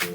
Hi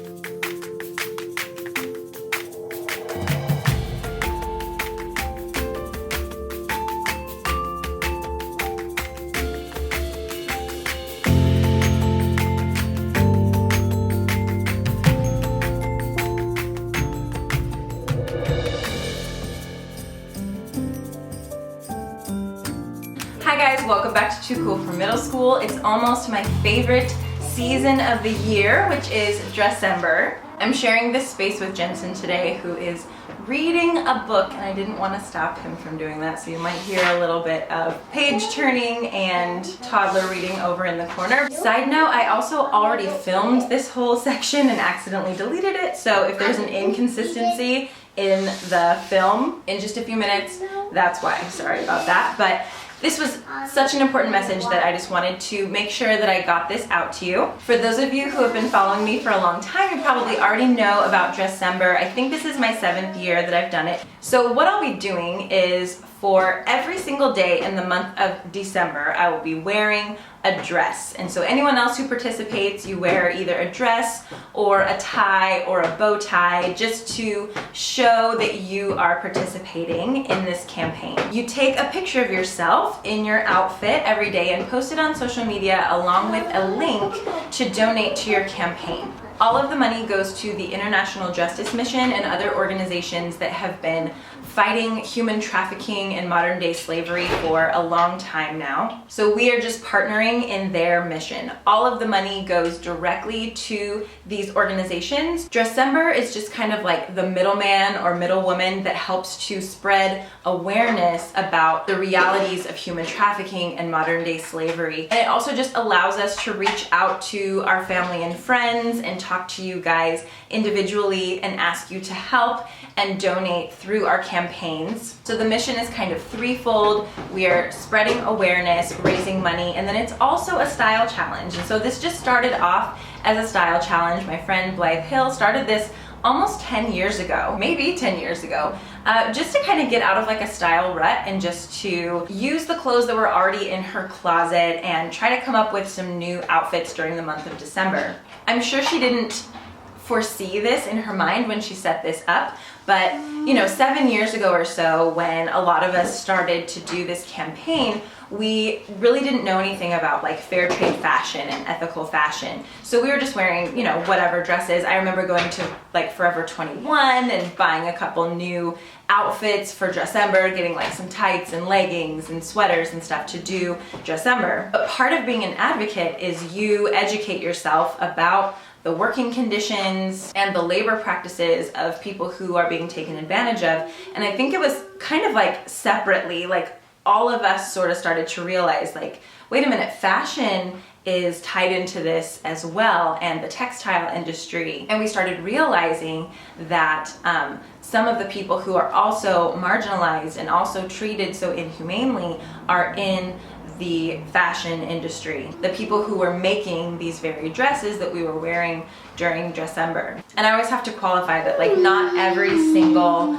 guys, welcome back to Too Cool for Middle School. It's almost my favorite season of the year, which is Dressember. I'm sharing this space with Jensen today, who is reading a book, and I didn't want to stop him from doing that, so you might hear a little bit of page turning and toddler reading over in the corner. Side note, I also already filmed this whole section and accidentally deleted it, so if there's an inconsistency in the film in just a few minutes, that's why. Sorry about that. But this was such an important message that I just wanted to make sure that I got this out to you. For those of you who have been following me for a long time, you probably already know about Dressember. I think this is my 7th year that I've done it. So what I'll be doing is for every single day in the month of December, I will be wearing a dress. And so anyone else who participates, you wear either a dress or a tie or a bow tie just to show that you are participating in this campaign. You take a picture of yourself in your outfit every day and post it on social media along with a link to donate to your campaign. All of the money goes to the International Justice Mission and other organizations that have been fighting human trafficking and modern day slavery for a long time now. So we are just partnering in their mission. All of the money goes directly to these organizations. Dressember is just kind of like the middleman or middlewoman that helps to spread awareness about the realities of human trafficking and modern day slavery. And it also just allows us to reach out to our family and friends and talk to you guys individually and ask you to help and donate through our campaigns. So the mission is kind of threefold. We are spreading awareness, raising money, and then it's also a style challenge. And so this just started off as a style challenge. My friend Blythe Hill started this almost 10 years ago, maybe 10 years ago, just to kind of get out of like a style rut and just to use the clothes that were already in her closet and try to come up with some new outfits during the month of December. I'm sure she didn't foresee this in her mind when she set this up, but you know, 7 years ago or so, when a lot of us started to do this campaign, we really didn't know anything about like fair trade fashion and ethical fashion. So we were just wearing, you know, whatever dresses. I remember going to like Forever 21 and buying a couple new outfits for Dressember, getting like some tights and leggings and sweaters and stuff to do Dressember. But part of being an advocate is you educate yourself about the working conditions and the labor practices of people who are being taken advantage of. And I think it was kind of like separately, like all of us sort of started to realize like, wait a minute, fashion is tied into this as well, and the textile industry. And we started realizing that some of the people who are also marginalized and also treated so inhumanely are in the fashion industry, the people who were making these very dresses that we were wearing during Dressember. And I always have to qualify that like not every single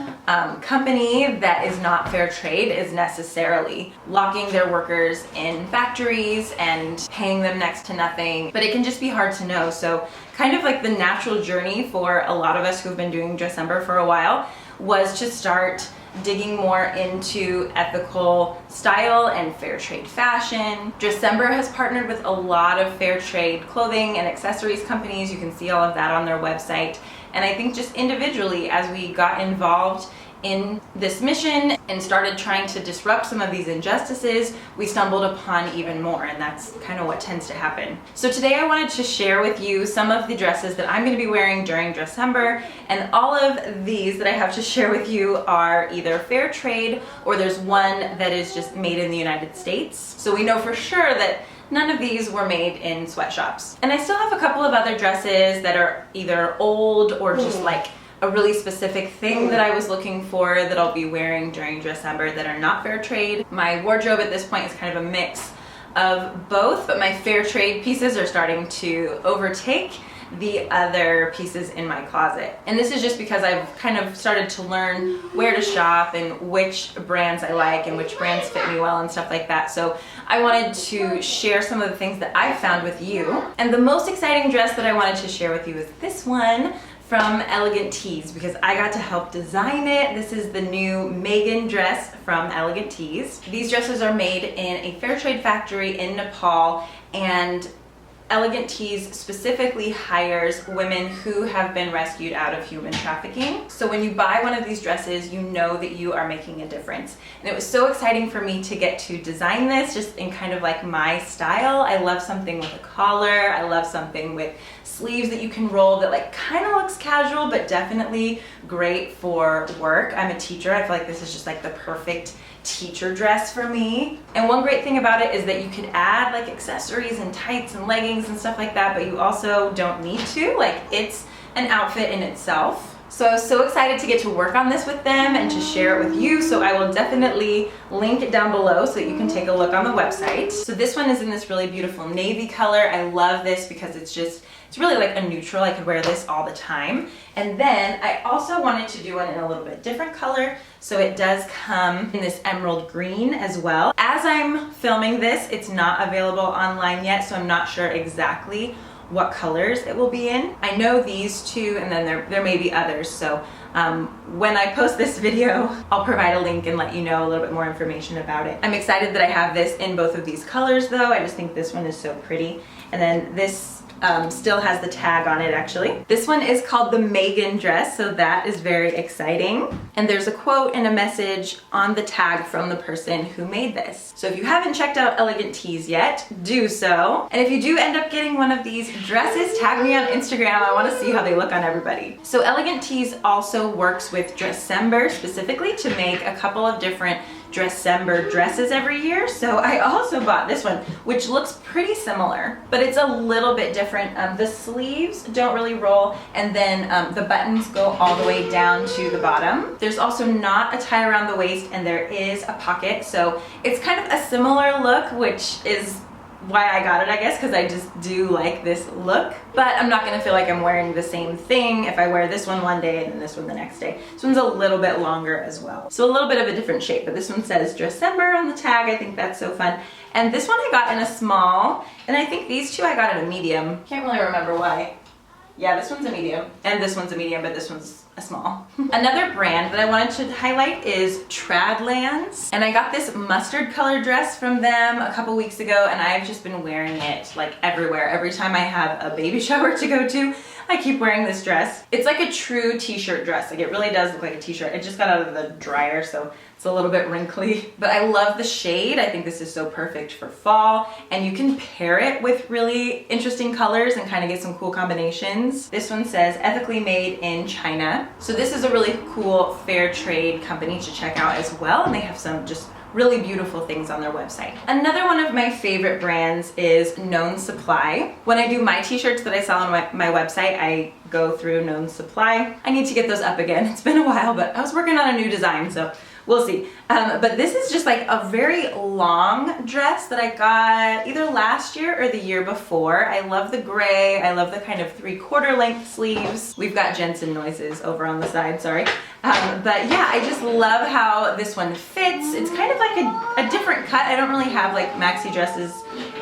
company that is not fair trade is necessarily locking their workers in factories and paying them next to nothing, but it can just be hard to know. So kind of like the natural journey for a lot of us who've been doing Dressember for a while was to start digging more into ethical style and fair trade fashion. Dressember has partnered with a lot of fair trade clothing and accessories companies. You can see all of that on their website. And I think just individually, as we got involved in this mission and started trying to disrupt some of these injustices, we stumbled upon even more, and that's kind of what tends to happen. So today I wanted to share with you some of the dresses that I'm going to be wearing during Dressember, and all of these that I have to share with you are either fair trade or there's one that is just made in the United States. So we know for sure that none of these were made in sweatshops. And I still have a couple of other dresses that are either old or just like a really specific thing that I was looking for that I'll be wearing during Dressember that are not fair trade. My wardrobe at this point is kind of a mix of both, but my fair trade pieces are starting to overtake the other pieces in my closet. And this is just because I've kind of started to learn where to shop and which brands I like and which brands fit me well and stuff like that. So I wanted to share some of the things that I found with you. And the most exciting dress that I wanted to share with you is this one from Elegant Tees, because I got to help design it. This is the new Megan dress from Elegant Tees. These dresses are made in a fair trade factory in Nepal, and Elegant Tees specifically hires women who have been rescued out of human trafficking. So when you buy one of these dresses, you know that you are making a difference. And it was so exciting for me to get to design this just in kind of like my style. I love something with a collar. I love something with sleeves that you can roll that like kind of looks casual, but definitely great for work. I'm a teacher. I feel like this is just like the perfect teacher dress for me. And one great thing about it is that you could add like accessories and tights and leggings and stuff like that, but you also don't need to. Like, it's an outfit in itself. So I was so excited to get to work on this with them and to share it with you. So I will definitely link it down below so that you can take a look on the website. So this one is in this really beautiful navy color. I love this because it's really like a neutral. I could wear this all the time. And then I also wanted to do one in a little bit different color. So it does come in this emerald green as well. As I'm filming this, it's not available online yet, so I'm not sure exactly what colors it will be in. I know these two, and then there may be others. So when I post this video, I'll provide a link and let you know a little bit more information about it. I'm excited that I have this in both of these colors though. I just think this one is so pretty. And then this still has the tag on it actually. This one is called the Megan dress, so that is very exciting. And there's a quote and a message on the tag from the person who made this. So if you haven't checked out Elegant Tees yet, do so. And if you do end up getting one of these dresses, tag me on Instagram. I want to see how they look on everybody. So Elegant Tees also works with Dressember specifically to make a couple of different Dressember dresses every year. So I also bought this one, which looks pretty similar, but it's a little bit different. The sleeves don't really roll, and then the buttons go all the way down to the bottom. There's also not a tie around the waist, and there is a pocket. So it's kind of a similar look, which is why I got it, I guess, because I just do like this look. But I'm not gonna feel like I'm wearing the same thing if I wear this one day and then this one the next day. This one's a little bit longer as well. So a little bit of a different shape, but this one says Dressember on the tag. I think that's so fun. And this one I got in a small, and I think these two I got in a medium. Can't really remember why. Yeah, this one's a medium, and this one's a medium, but this one's a small. Another brand that I wanted to highlight is Tradlands, and I got this mustard color dress from them a couple weeks ago, and I've just been wearing it like everywhere. Every time I have a baby shower to go to, I keep wearing this dress. It's like a true t-shirt dress. Like, it really does look like a t-shirt. It just got out of the dryer, so it's a little bit wrinkly, but I love the shade. I think this is so perfect for fall, and you can pair it with really interesting colors and kind of get some cool combinations. This one says ethically made in China. So this is a really cool fair trade company to check out as well, and they have some just really beautiful things on their website. Another one of my favorite brands is Known Supply. When I do my t-shirts that I sell on my website, I go through Known Supply. I need to get those up again. It's been a while, but I was working on a new design, so we'll see. But this is just like a very long dress that I got either last year or the year before. I love the gray. I love the kind of 3/4 length sleeves. We've got Jensen noises over on the side, sorry. But yeah, I just love how this one fits. It's kind of like a different cut. I don't really have like maxi dresses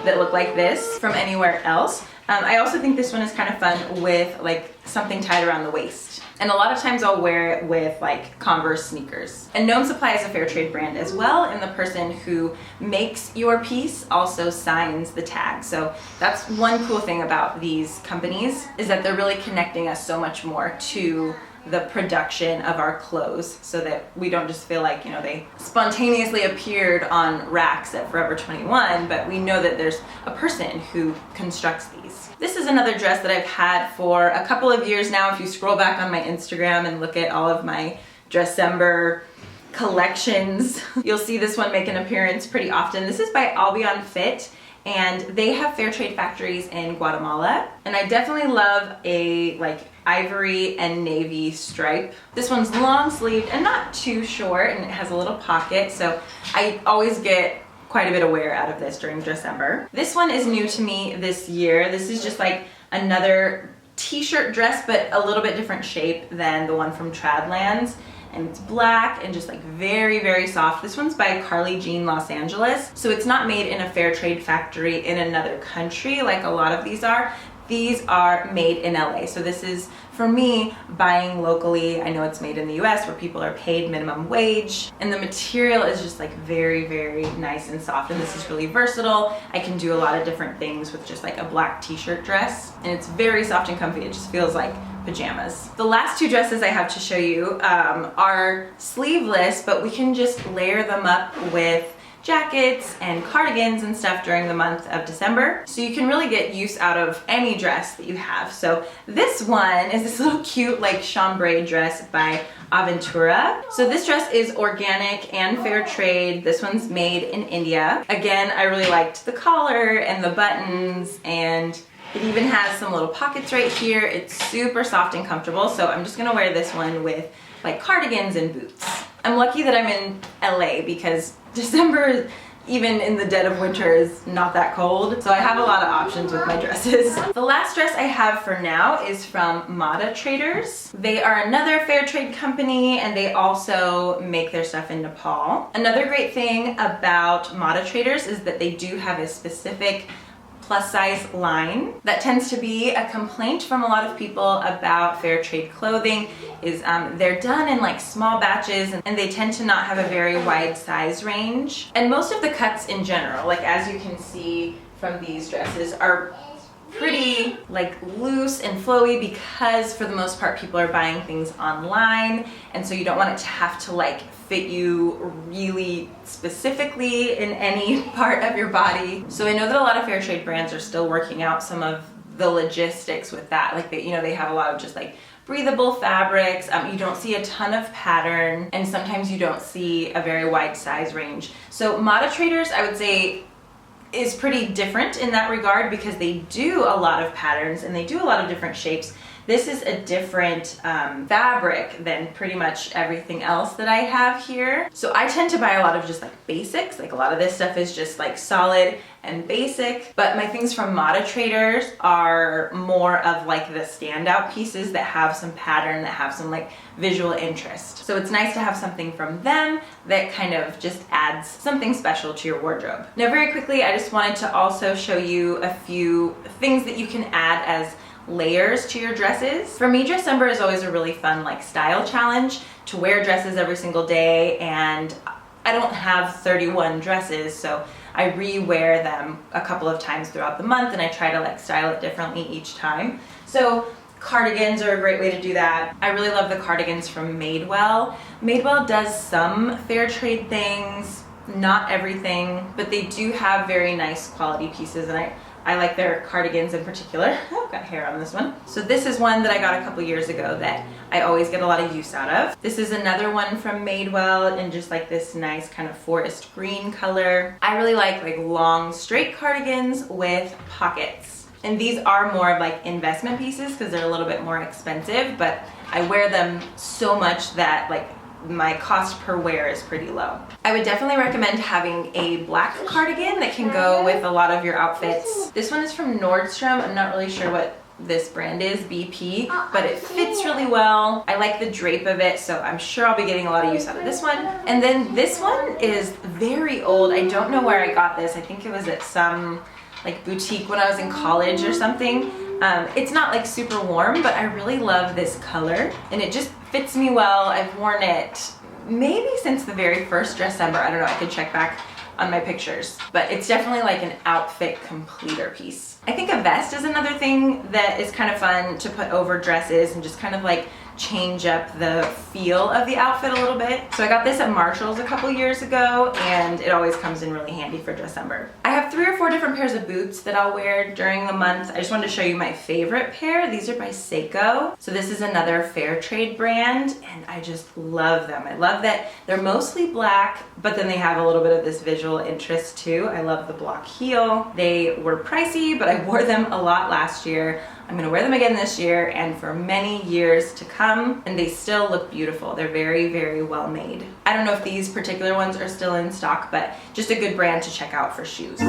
that look like this from anywhere else. I also think this one is kind of fun with like something tied around the waist. And a lot of times I'll wear it with like Converse sneakers. And Known Supply is a fair trade brand as well, and the person who makes your piece also signs the tag. So that's one cool thing about these companies, is that they're really connecting us so much more to the production of our clothes, so that we don't just feel like, you know, they spontaneously appeared on racks at Forever 21, but we know that there's a person who constructs these. This is another dress that I've had for a couple of years now. If you scroll back on my Instagram and look at all of my Dressember collections, you'll see this one make an appearance pretty often. This is by Albion Fit, and they have fair trade factories in Guatemala. And I definitely love a like ivory and navy stripe. This one's long sleeved and not too short, and it has a little pocket, so I always get quite a bit of wear out of this during Dressember. This one is new to me this year. This is just like another t-shirt dress, but a little bit different shape than the one from Tradlands. And it's black and just like very, very soft. This one's by Carly Jean Los Angeles. So it's not made in a fair trade factory in another country like a lot of these are. These are made in LA. So this is, for me, buying locally. I know it's made in the US where people are paid minimum wage. And the material is just like very, very nice and soft. And this is really versatile. I can do a lot of different things with just like a black t-shirt dress. And it's very soft and comfy. It just feels like pajamas. The last two dresses I have to show you are sleeveless, but we can just layer them up with jackets and cardigans and stuff during the month of December. So you can really get use out of any dress that you have. So this one is this little cute like chambray dress by Aventura. So this dress is organic and fair trade. This one's made in India. Again, I really liked the collar and the buttons, and it even has some little pockets right here. It's super soft and comfortable. So I'm just gonna wear this one with like cardigans and boots. I'm lucky that I'm in LA because December, even in the dead of winter, is not that cold. So I have a lot of options with my dresses. The last dress I have for now is from Mada Traders. They are another fair trade company, and they also make their stuff in Nepal. Another great thing about Mada Traders is that they do have a specific plus size line. That tends to be a complaint from a lot of people about fair trade clothing is they're done in like small batches, and they tend to not have a very wide size range. And most of the cuts in general, like as you can see from these dresses, are pretty like loose and flowy because for the most part people are buying things online, and so you don't want it to have to like fit you really specifically in any part of your body. So I know that a lot of fair trade brands are still working out some of the logistics with that. Like they have a lot of just like breathable fabrics. You don't see a ton of pattern, and sometimes you don't see a very wide size range. So Mada Traders, I would say, is pretty different in that regard because they do a lot of patterns and they do a lot of different shapes. This is a different fabric than pretty much everything else that I have here. So I tend to buy a lot of just like basics. Like a lot of this stuff is just like solid and basic, but my things from Mada Traders are more of like the standout pieces that have some pattern, that have some like visual interest. So it's nice to have something from them that kind of just adds something special to your wardrobe. Now very quickly, I just wanted to also show you a few things that you can add as layers to your dresses. For me, Dressember is always a really fun like style challenge to wear dresses every single day, and I don't have 31 dresses, so I re-wear them a couple of times throughout the month, and I try to like style it differently each time. So cardigans are a great way to do that. I really love the cardigans from Madewell. Madewell does some fair trade things, not everything, but they do have very nice quality pieces, and I like their cardigans in particular. Oh, got hair on this one. So this is one that I got a couple years ago that I always get a lot of use out of. This is another one from Madewell in just like this nice kind of forest green color. I really like long straight cardigans with pockets. And these are more of like investment pieces because they're a little bit more expensive, but I wear them so much that like my cost per wear is pretty low. I would definitely recommend having a black cardigan that can go with a lot of your outfits. This one is from Nordstrom. I'm not really sure what this brand is, BP, but it fits really well. I like the drape of it, so I'm sure I'll be getting a lot of use out of this one. And then this one is very old. I don't know where I got this. I think it was at some like boutique when I was in college or something. It's not like super warm, but I really love this color and it just fits me well. I've worn it maybe since the very first Dressember. I don't know, I could check back on my pictures, but it's definitely like an outfit completer piece. I think a vest is another thing that is kind of fun to put over dresses and just kind of like change up the feel of the outfit a little bit. So I got this at Marshall's a couple years ago, and it always comes in really handy for Dressember. I have 3 or 4 different pairs of boots that I'll wear during the month. I just wanted to show you my favorite pair. These are by Seiko. So this is another fair trade brand, and I just love them. I love that they're mostly black, but then they have a little bit of this visual interest too. I love the block heel. They were pricey, but I wore them a lot last year. I'm gonna wear them again this year and for many years to come, and they still look beautiful. They're very, very well made. I don't know if these particular ones are still in stock, but just a good brand to check out for shoes.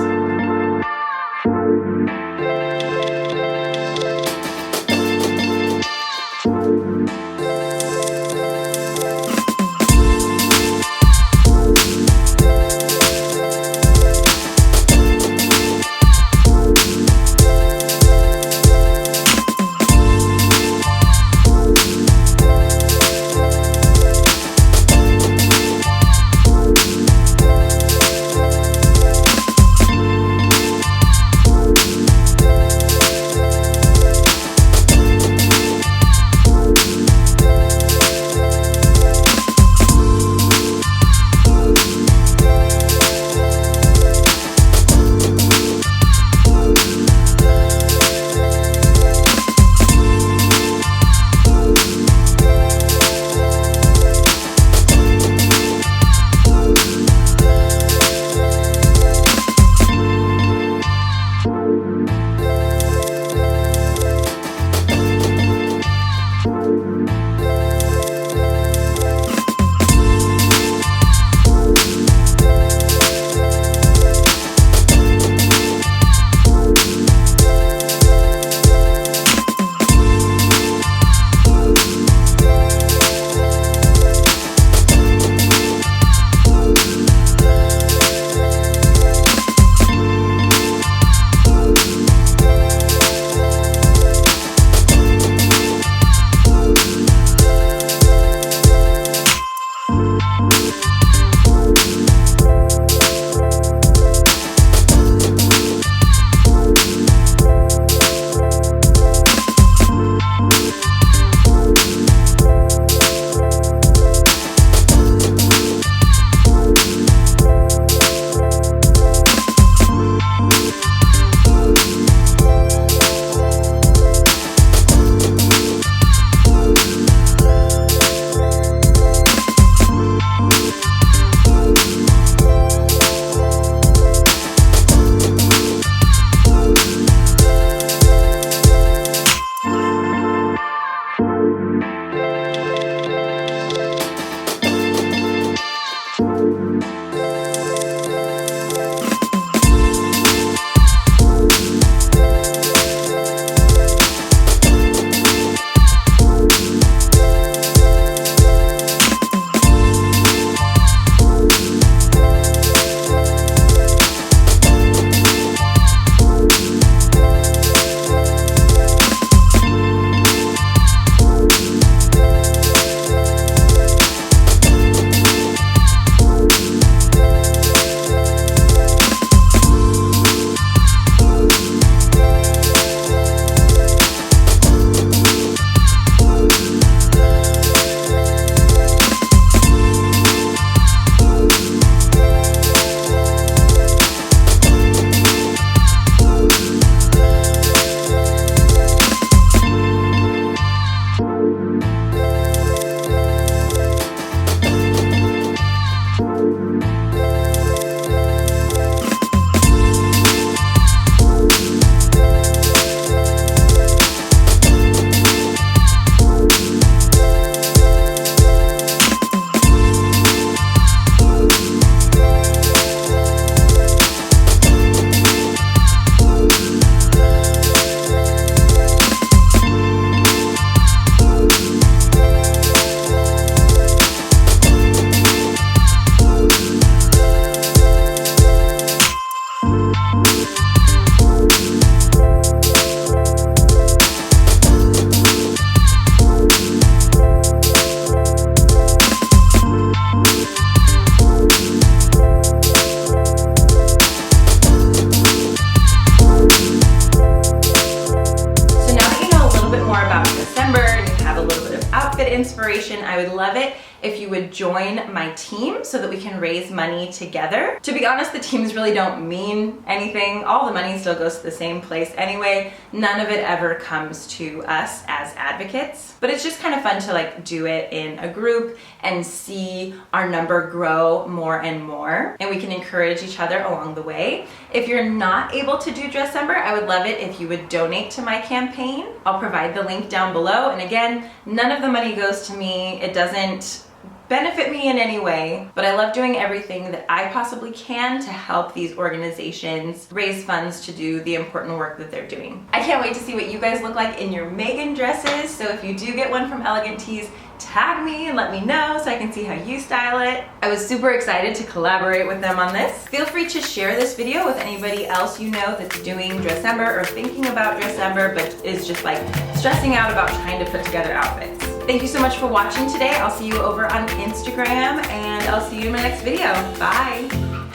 inspiration, I would love it if you would join my team so that we can raise money together. To be honest, the teams really don't mean anything. All the money still goes to the same place anyway. None of it ever comes to us as advocates, but it's just kind of fun to like do it in a group and see our number grow more and more, and we can encourage each other along the way. If you're not able to do Dressember, I would love it if you would donate to my campaign. I'll provide the link down below, and again, none of the money goes to me. It doesn't benefit me in any way, but I love doing everything that I possibly can to help these organizations raise funds to do the important work that they're doing. I can't wait to see what you guys look like in your Megan dresses, so if you do get one from Elegant Tees, tag me and let me know so I can see how you style it. I was super excited to collaborate with them on this. Feel free to share this video with anybody else you know that's doing Dressember or thinking about Dressember but is just like stressing out about trying to put together outfits. Thank you so much for watching today. I'll see you over on Instagram and I'll see you in my next video. Bye.